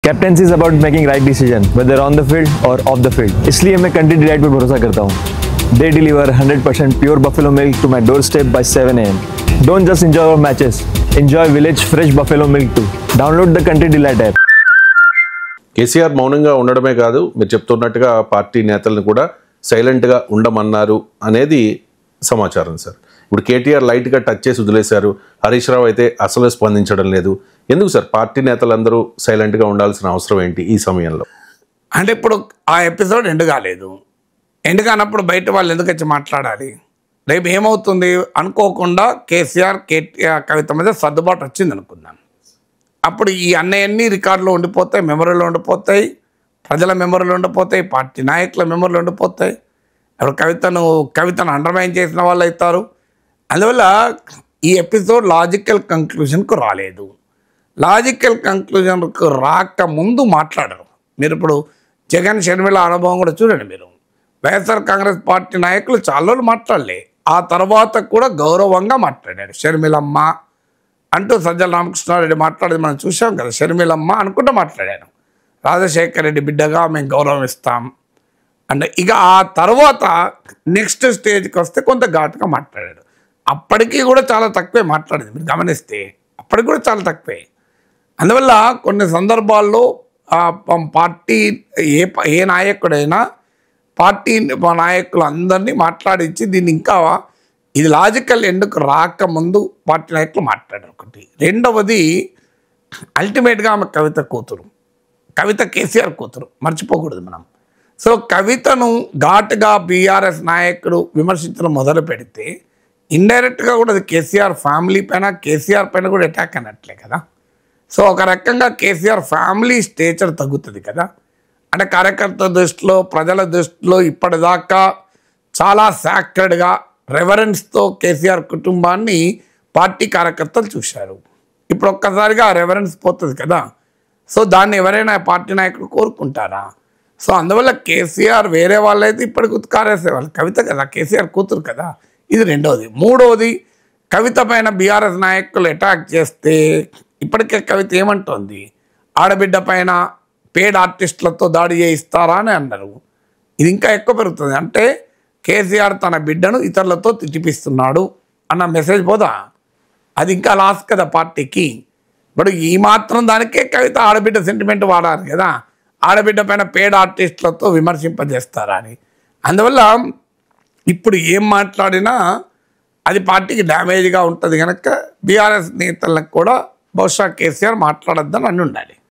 Captaincy is about making right decision whether on the field और of the field, इसलिए मैं country delight पर भरोसा करता हूँ। They deliver 100% pure buffalo milk to my doorstep by 7 a.m. Don't just enjoy our matches, enjoy Village fresh buffalo milk too. Download the Country Delight app. KCR మౌనంగా ఉండడమే కాదు, మీరు చెప్తున్నట్టుగా పార్టీ నేతలను కూడా సైలెంట్గా ఉండమన్నారు అనేది సమాచారం సార్. ఇప్పుడు కేటీఆర్ లైట్గా టచ్ చేసి వదిలేశారు, హరీష్ రావు అయితే అసలు స్పందించడం లేదు. ఎందుకు సార్ పార్టీ నేతలందరూ సైలెంట్గా ఉండాల్సిన అవసరం ఏంటి ఈ సమయంలో? అంటే ఇప్పుడు ఆ ఎపిసోడ్ ఎండ్ కాలేదు. ఎండ్ కానప్పుడు బయట వాళ్ళు ఎందుకు వచ్చి మాట్లాడాలి? రేపు ఏమవుతుంది అనుకోకుండా కేసీఆర్ కవిత మీద సర్దుబాటు వచ్చింది అనుకుందాం. అప్పుడు ఈ అన్నీ రికార్డులో ఉండిపోతాయి, మెమరీలో ఉండిపోతాయి, ప్రజల మెమరీలో ఉండిపోతాయి, పార్టీ నాయకుల మెమరీలో ఉండిపోతాయి. అప్పుడు కవితను అండర్మైన్ చేసిన వాళ్ళు అవుతారు. అందువల్ల ఈ ఎపిసోడ్ లాజికల్ కంక్లూజన్కు రాలేదు. లాజికల్ కంక్లూజన్కు రాకముందు మాట్లాడరు. మీరు ఇప్పుడు జగన్ షర్మిల అనుభవం కూడా చూడండి. మీరు వైఎస్ఆర్ కాంగ్రెస్ పార్టీ నాయకులు చాలా రోజులు మాట్లాడలే, ఆ తర్వాత కూడా గౌరవంగా మాట్లాడారు. షర్మిలమ్మ అంటూ సజ్జల రామకృష్ణారెడ్డి మాట్లాడేది మనం చూసాం కదా. షర్మిలమ్మ అనుకుంటూ మాట్లాడాను. రాజశేఖర రెడ్డి బిడ్డగా మేము గౌరవం ఇస్తాం అంటే ఇక ఆ తర్వాత నెక్స్ట్ స్టేజ్కి వస్తే కొంత ఘాటుగా మాట్లాడాడు. అప్పటికీ కూడా చాలా తక్కువే మాట్లాడేది, మీరు గమనిస్తే అప్పటికి కూడా చాలా తక్కువే. అందువల్ల కొన్ని సందర్భాల్లో పార్టీ ఏ నాయకుడైనా పార్టీ నాయకులు అందరినీ మాట్లాడించి దీన్ని ఇంకా ఇది లాజికల్ ఎండ్కు రాకముందు పార్టీ నాయకులు మాట్లాడారు. ఒకటి. రెండవది అల్టిమేట్గా ఆమె కవిత కూతురు, కవిత కేసీఆర్ కూతురు, మర్చిపోకూడదు మనం. సో కవితను ఘాటుగా బీఆర్ఎస్ నాయకుడు విమర్శించడం మొదలు పెడితే ఇండైరెక్ట్గా కూడా అది కేసీఆర్ ఫ్యామిలీ పైన, కేసీఆర్ పైన కూడా అటాక్ అన్నట్లే కదా. సో ఒక రకంగా కేసీఆర్ ఫ్యామిలీ స్టేచర్ తగ్గుతుంది కదా. అంటే కార్యకర్తల దృష్టిలో, ప్రజల దృష్టిలో ఇప్పటిదాకా చాలా సాక్రెడ్గా రెవరెన్స్తో కేసీఆర్ కుటుంబాన్ని పార్టీ కార్యకర్తలు చూశారు. ఇప్పుడు ఒక్కసారిగా ఆ రెవరెన్స్ పోతుంది కదా. సో దాన్ని ఎవరైనా పార్టీ నాయకులు కోరుకుంటారా? సో అందువల్ల కేసీఆర్ వేరే వాళ్ళైతే ఇప్పటికి ఉత్కారేసేవాళ్ళు, కవిత కదా, కేసీఆర్ కూతురు కదా. ఇది రెండవది. మూడవది, కవిత పైన బీఆర్ఎస్ నాయకులు అటాక్ చేస్తే ఇప్పటికే కవిత ఏమంటోంది, ఆడబిడ్డ పైన పేడ్ ఆర్టిస్టులతో దాడి చేయిస్తారా అని అన్నారు. ఇది ఇంకా ఎక్కువ పెరుగుతుంది. అంటే కేసీఆర్ తన బిడ్డను ఇతరులతో తిట్టిపిస్తున్నాడు అన్న మెసేజ్ పోదా? అది ఇంకా లాస్ కదా పార్టీకి. ఇప్పుడు ఈ మాత్రం దానికే కవిత ఆడబిడ్డ సెంటిమెంట్ వాడారు కదా, ఆడబిడ్డ పైన పేడ్ ఆర్టిస్టులతో విమర్శింపజేస్తారా అని. అందువల్ల ఇప్పుడు ఏం మాట్లాడినా అది పార్టీకి డ్యామేజ్గా ఉంటుంది కనుక బీఆర్ఎస్ నేతలకు కూడా బహుశా కేసీఆర్ మాట్లాడొద్దని అని ఉండాలి.